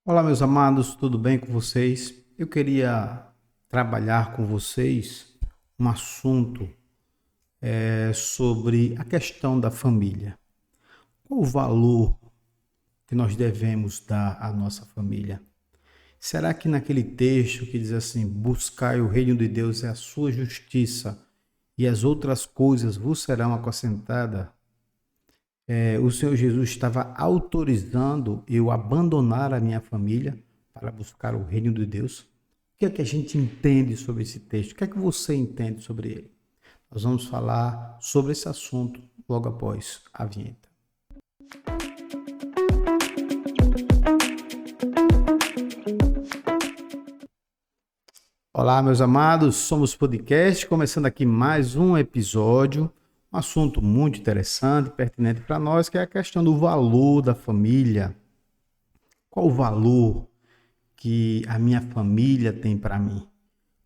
Olá, meus amados, tudo bem com vocês? Eu queria trabalhar com vocês um assunto sobre a questão da família. Qual o valor que nós devemos dar à nossa família? Será que naquele texto que diz assim: buscai o reino de Deus e a sua justiça, e as outras coisas vos serão acrescentadas, o Senhor Jesus estava autorizando eu abandonar a minha família para buscar o reino de Deus? O que é que a gente entende sobre esse texto? O que é que você entende sobre ele? Nós vamos falar sobre esse assunto logo após a vinheta. Olá, meus amados, somos podcast, começando aqui mais um episódio, um assunto muito interessante, pertinente para nós, que é a questão do valor da família. Qual o valor que a minha família tem para mim?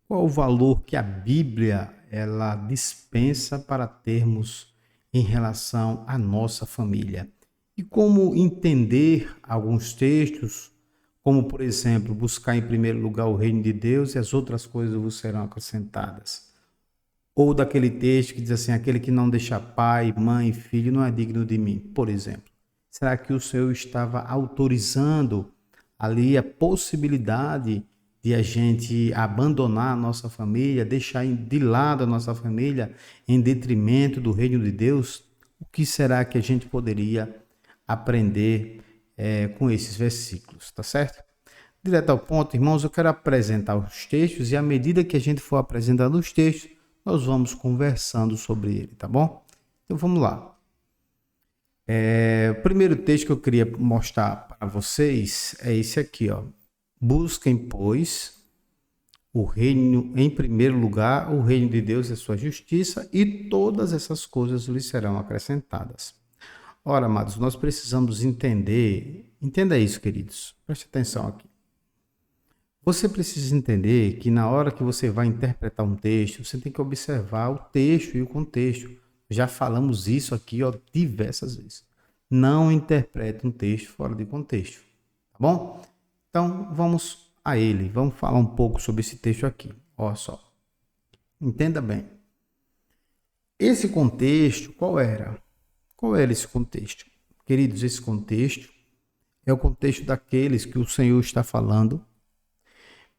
Qual o valor que a Bíblia ela dispensa para termos em relação à nossa família? E como entender alguns textos, como por exemplo, buscar em primeiro lugar o reino de Deus e as outras coisas vos serão acrescentadas? Ou daquele texto que diz assim: aquele que não deixa pai, mãe e filho não é digno de mim, por exemplo. Será que o Senhor estava autorizando ali a possibilidade de a gente abandonar a nossa família, deixar de lado a nossa família em detrimento do reino de Deus? O que será que a gente poderia aprender com esses versículos, tá certo? Direto ao ponto, irmãos, eu quero apresentar os textos e à medida que a gente for apresentando os textos, nós vamos conversando sobre ele, tá bom? Então vamos lá. O primeiro texto que eu queria mostrar para vocês é esse aqui, ó. Busquem, pois, o reino, em primeiro lugar, o reino de Deus e a sua justiça, e todas essas coisas lhes serão acrescentadas. Ora, amados, nós precisamos entenda isso, queridos, preste atenção aqui. Você precisa entender que na hora que você vai interpretar um texto, você tem que observar o texto e o contexto. Já falamos isso aqui, ó, diversas vezes. Não interprete um texto fora de contexto, tá bom? Então, vamos a ele. Vamos falar um pouco sobre esse texto aqui. Olha só. Entenda bem. Esse contexto, qual era? Qual era esse contexto? Queridos, esse contexto é o contexto daqueles que o Senhor está falando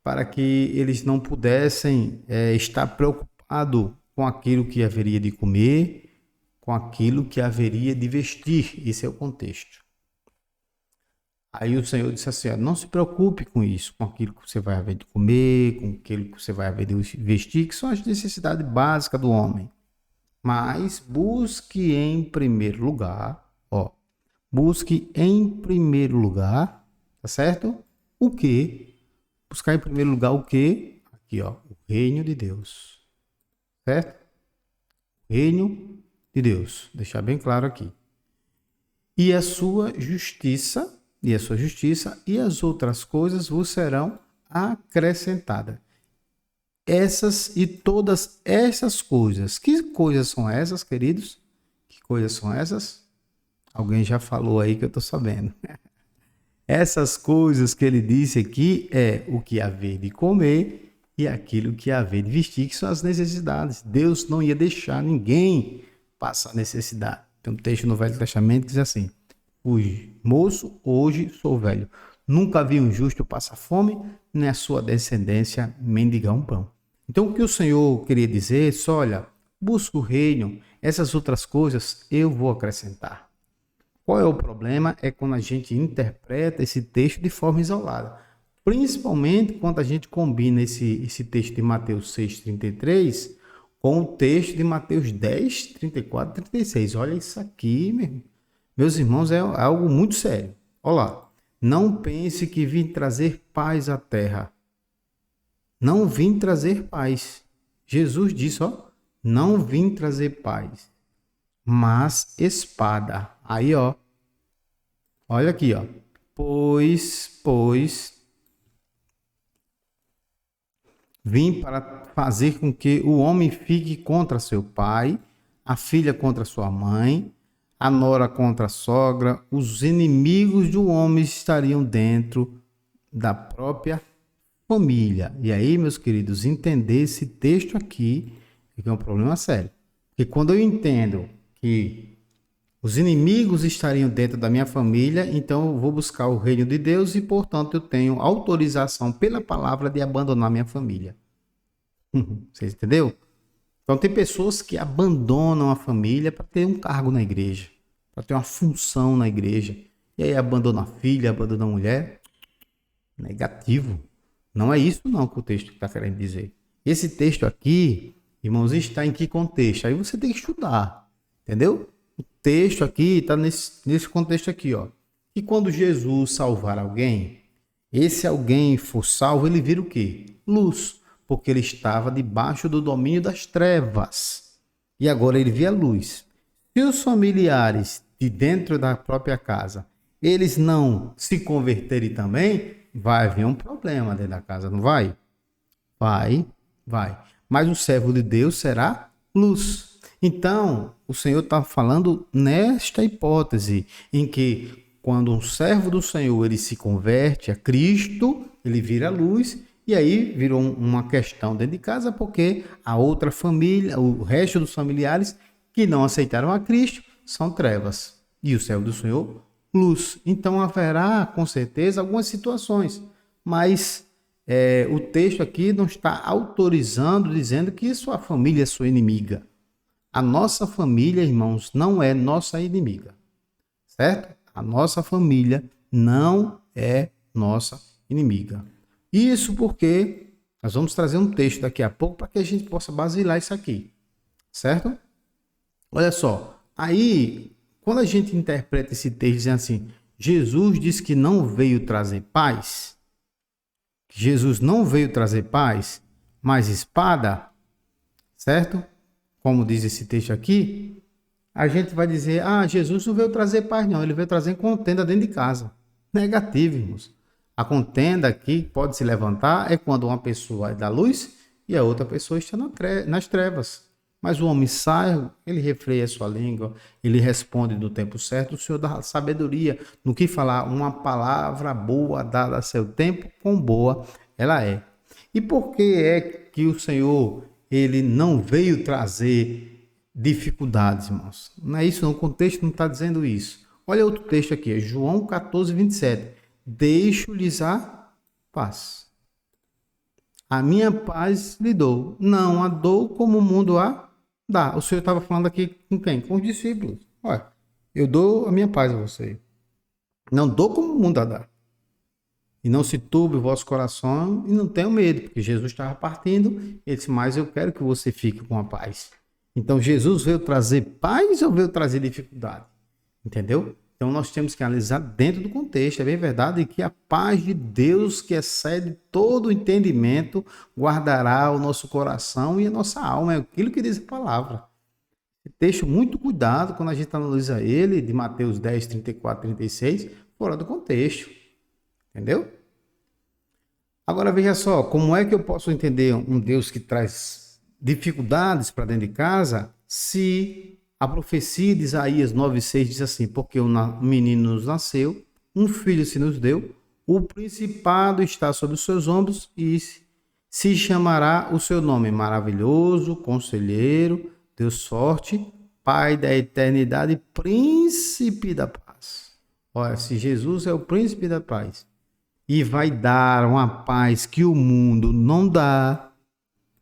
para que eles não pudessem estar preocupados com aquilo que haveria de comer, com aquilo que haveria de vestir. Esse é o contexto. Aí o Senhor disse assim: ó, não se preocupe com isso, com aquilo que você vai haver de comer, com aquilo que você vai haver de vestir, que são as necessidades básicas do homem. Mas busque em primeiro lugar, ó, busque em primeiro lugar, tá certo? O quê? Buscar em primeiro lugar o quê? Aqui, ó, o reino de Deus. Certo? Reino de Deus. Deixar bem claro aqui. E a sua justiça, e as outras coisas vos serão acrescentadas. Essas e todas essas coisas. Que coisas são essas, queridos? Que coisas são essas? Alguém já falou aí que eu estou sabendo. Essas coisas que ele disse aqui é o que haver de comer e aquilo que haver de vestir, que são as necessidades. Deus não ia deixar ninguém passar necessidade. Tem um texto no Velho Testamento que diz assim: fui moço, hoje sou velho. Nunca vi um justo passar fome, nem a sua descendência mendigar um pão. Então o que o Senhor queria dizer é só: olha, busca o reino, essas outras coisas eu vou acrescentar. Qual é o problema? É quando a gente interpreta esse texto de forma isolada. Principalmente quando a gente combina esse texto de Mateus 6,33 com o texto de Mateus 10, 34 e 36. Olha isso aqui, meus irmãos, é algo muito sério. Olha lá. Não pense que vim trazer paz à terra. Não vim trazer paz. Jesus disse, ó, não vim trazer paz, mas espada. Aí, ó. Olha aqui, ó. Pois, vim para fazer com que o homem fique contra seu pai, a filha contra sua mãe, a nora contra a sogra, os inimigos do homem estariam dentro da própria família. E aí, meus queridos, entender esse texto aqui é um problema sério. Porque quando eu entendo que os inimigos estariam dentro da minha família, então eu vou buscar o reino de Deus e, portanto, eu tenho autorização pela palavra de abandonar minha família. Você entendeu? Então tem pessoas que abandonam a família para ter um cargo na igreja, para ter uma função na igreja. E aí abandona a filha, abandona a mulher. Negativo. Não é isso não que o texto está querendo dizer. Esse texto aqui, irmãos, está em que contexto? Aí você tem que estudar. Entendeu? O texto aqui está nesse contexto aqui, ó. E quando Jesus salvar alguém, esse alguém for salvo, ele vira o quê? Luz. Porque ele estava debaixo do domínio das trevas. E agora ele vê a luz. Se os familiares de dentro da própria casa, eles não se converterem também, vai haver um problema dentro da casa, não vai? Vai. Mas o servo de Deus será luz. Então, o Senhor está falando nesta hipótese, em que quando um servo do Senhor ele se converte a Cristo, ele vira luz, e aí virou uma questão dentro de casa, porque a outra família, o resto dos familiares que não aceitaram a Cristo, são trevas. E o servo do Senhor, luz. Então haverá, com certeza, algumas situações, mas o texto aqui não está autorizando, dizendo que sua família é sua inimiga. A nossa família, irmãos, não é nossa inimiga, certo? A nossa família não é nossa inimiga. Isso porque nós vamos trazer um texto daqui a pouco para que a gente possa basilar isso aqui, certo? Olha só, aí quando a gente interpreta esse texto dizendo assim, Jesus disse que não veio trazer paz, Jesus não veio trazer paz, mas espada, certo? Como diz esse texto aqui, a gente vai dizer, Jesus não veio trazer paz não, ele veio trazer contenda dentro de casa. Negativo, irmãos. A contenda aqui pode se levantar é quando uma pessoa é da luz e a outra pessoa está nas trevas. Mas o homem sai, ele refreia a sua língua, ele responde no tempo certo, o Senhor dá sabedoria no que falar, uma palavra boa dada a seu tempo, quão boa ela é. E por que é que o Senhor ele não veio trazer dificuldades, irmãos? Não é isso, no contexto não está dizendo isso. Olha outro texto aqui, João 14, 27. Deixo-lhes a paz. A minha paz lhe dou. Não a dou como o mundo a dá. O Senhor estava falando aqui com quem? Com os discípulos. Olha, eu dou a minha paz a você. Não dou como o mundo a dá. E não se turbe o vosso coração e não tenham medo, porque Jesus estava partindo. Ele disse, mas eu quero que você fique com a paz. Então Jesus veio trazer paz ou veio trazer dificuldade? Entendeu? Então nós temos que analisar dentro do contexto. É bem verdade que a paz de Deus, que excede todo o entendimento, guardará o nosso coração e a nossa alma. É aquilo que diz a palavra. Texto muito cuidado quando a gente analisa ele, de Mateus 10, 34, 36, fora do contexto. Entendeu? Agora veja só, como é que eu posso entender um Deus que traz dificuldades para dentro de casa, se a profecia de Isaías 9,6 diz assim, porque um menino nos nasceu, um filho se nos deu, o principado está sobre os seus ombros e se chamará o seu nome maravilhoso, conselheiro, Deus forte, Pai da eternidade, príncipe da paz. Olha, se Jesus é o príncipe da paz e vai dar uma paz que o mundo não dá,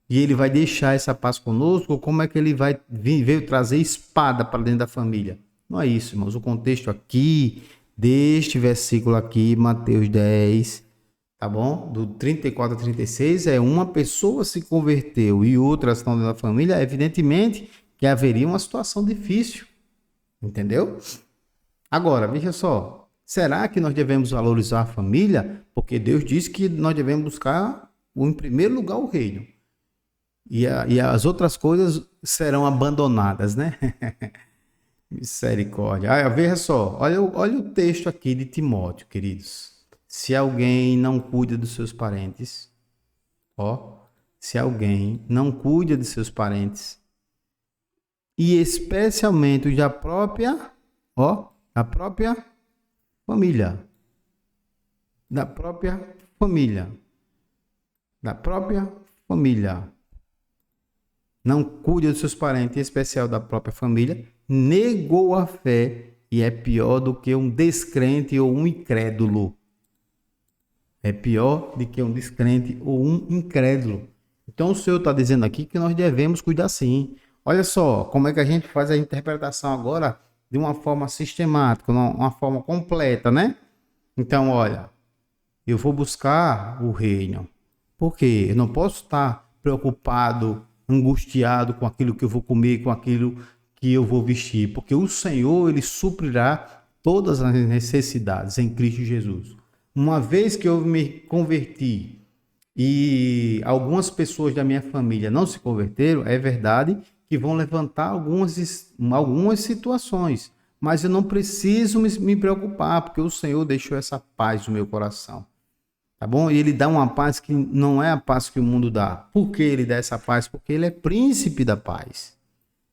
e ele vai deixar essa paz conosco, como é que ele veio trazer espada para dentro da família? Não é isso, irmãos. O contexto aqui, deste versículo aqui, Mateus 10, tá bom? Do 34 a 36, é uma pessoa se converteu e outras estão dentro da família, evidentemente que haveria uma situação difícil, entendeu? Agora, veja só, será que nós devemos valorizar a família? Porque Deus diz que nós devemos buscar, em primeiro lugar, o reino. E as outras coisas serão abandonadas, né? Misericórdia. Veja só, olha o texto aqui de Timóteo, queridos. Se alguém não cuida dos seus parentes, se alguém não cuida de seus parentes, e especialmente da própria família, família. Da própria família. Não cuida dos seus parentes, em especial da própria família. Negou a fé e é pior do que um descrente ou um incrédulo. É pior do que um descrente ou um incrédulo. Então o Senhor está dizendo aqui que nós devemos cuidar sim. Olha só como é que a gente faz a interpretação agora de uma forma sistemática, uma forma completa, né? Então, olha, eu vou buscar o reino. Por quê? Eu não posso estar preocupado, angustiado com aquilo que eu vou comer, com aquilo que eu vou vestir, porque o Senhor, ele suprirá todas as necessidades em Cristo Jesus. Uma vez que eu me converti e algumas pessoas da minha família não se converteram, é verdade que vão levantar algumas situações, mas eu não preciso me preocupar, porque o Senhor deixou essa paz no meu coração. Tá bom? E ele dá uma paz que não é a paz que o mundo dá. Por que ele dá essa paz? Porque ele é príncipe da paz.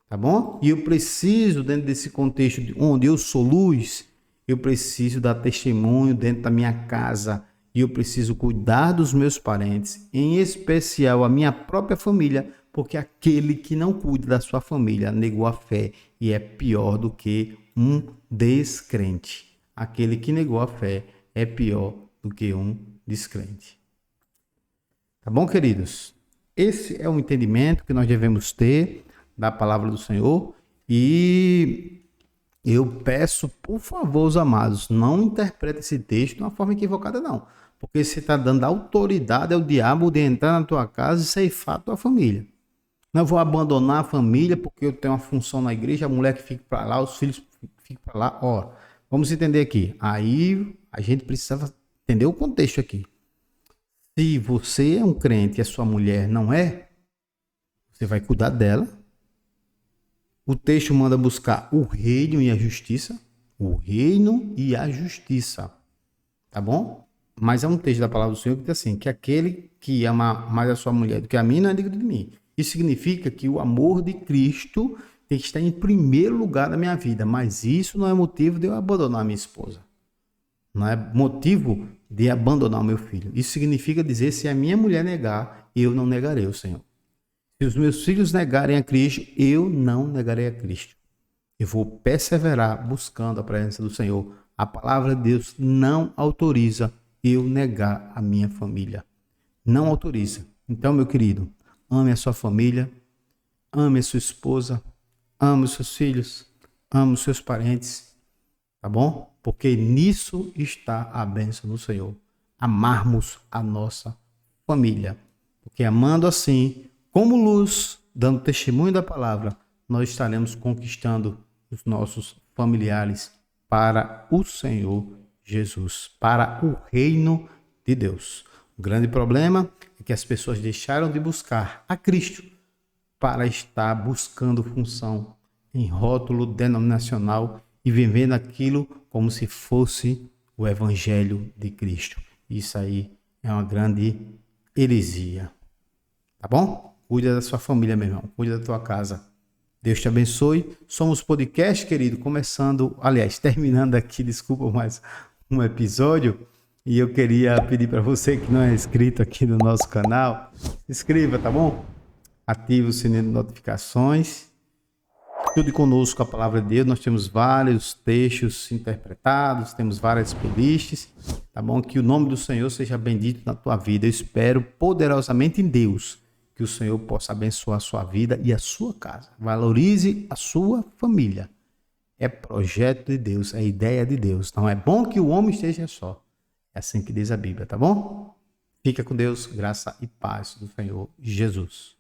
Tá bom? E eu preciso, dentro desse contexto onde eu sou luz, eu preciso dar testemunho dentro da minha casa. E eu preciso cuidar dos meus parentes, em especial a minha própria família, porque aquele que não cuida da sua família negou a fé e é pior do que um descrente. Aquele que negou a fé é pior do que um descrente. Tá bom, queridos? Esse é o entendimento que nós devemos ter da palavra do Senhor e eu peço, por favor, os amados, não interpretem esse texto de uma forma equivocada, não. Porque você está dando autoridade ao diabo de entrar na tua casa e ceifar a tua família. Não vou abandonar a família porque eu tenho uma função na igreja, a mulher que fica para lá, os filhos ficam para lá. Ó, vamos entender aqui. Aí a gente precisa entender o contexto aqui. Se você é um crente e a sua mulher não é, você vai cuidar dela. O texto manda buscar o reino e a justiça. O reino e a justiça. Tá bom? Mas é um texto da palavra do Senhor que diz assim, que aquele que ama mais a sua mulher do que a mim não é digno de mim. Isso significa que o amor de Cristo tem que estar em primeiro lugar na minha vida. Mas isso não é motivo de eu abandonar a minha esposa. Não é motivo de abandonar o meu filho. Isso significa dizer, se a minha mulher negar, eu não negarei o Senhor. Se os meus filhos negarem a Cristo, eu não negarei a Cristo. Eu vou perseverar buscando a presença do Senhor. A palavra de Deus não autoriza eu negar a minha família. Não autoriza. Então, meu querido, ame a sua família, ame a sua esposa, ame os seus filhos, ame os seus parentes. Tá bom? Porque nisso está a bênção do Senhor. Amarmos a nossa família. Porque amando assim, como luz, dando testemunho da palavra, nós estaremos conquistando os nossos familiares para o Senhor Jesus, para o reino de Deus. O grande problema é que as pessoas deixaram de buscar a Cristo para estar buscando função em rótulo denominacional e vivendo aquilo como se fosse o Evangelho de Cristo. Isso aí é uma grande heresia. Tá bom? Cuida da sua família, meu irmão. Cuida da tua casa. Deus te abençoe. Somos podcast, querido, terminando aqui, desculpa, mais um episódio. E eu queria pedir para você que não é inscrito aqui no nosso canal, se inscreva, tá bom? Ative o sininho de notificações. Estude conosco a palavra de Deus. Nós temos vários textos interpretados, temos várias playlists, tá bom? Que o nome do Senhor seja bendito na tua vida. Eu espero poderosamente em Deus que o Senhor possa abençoar a sua vida e a sua casa. Valorize a sua família. É projeto de Deus, é ideia de Deus. Não é bom que o homem esteja só. É assim que diz a Bíblia, tá bom? Fica com Deus, graça e paz do Senhor Jesus.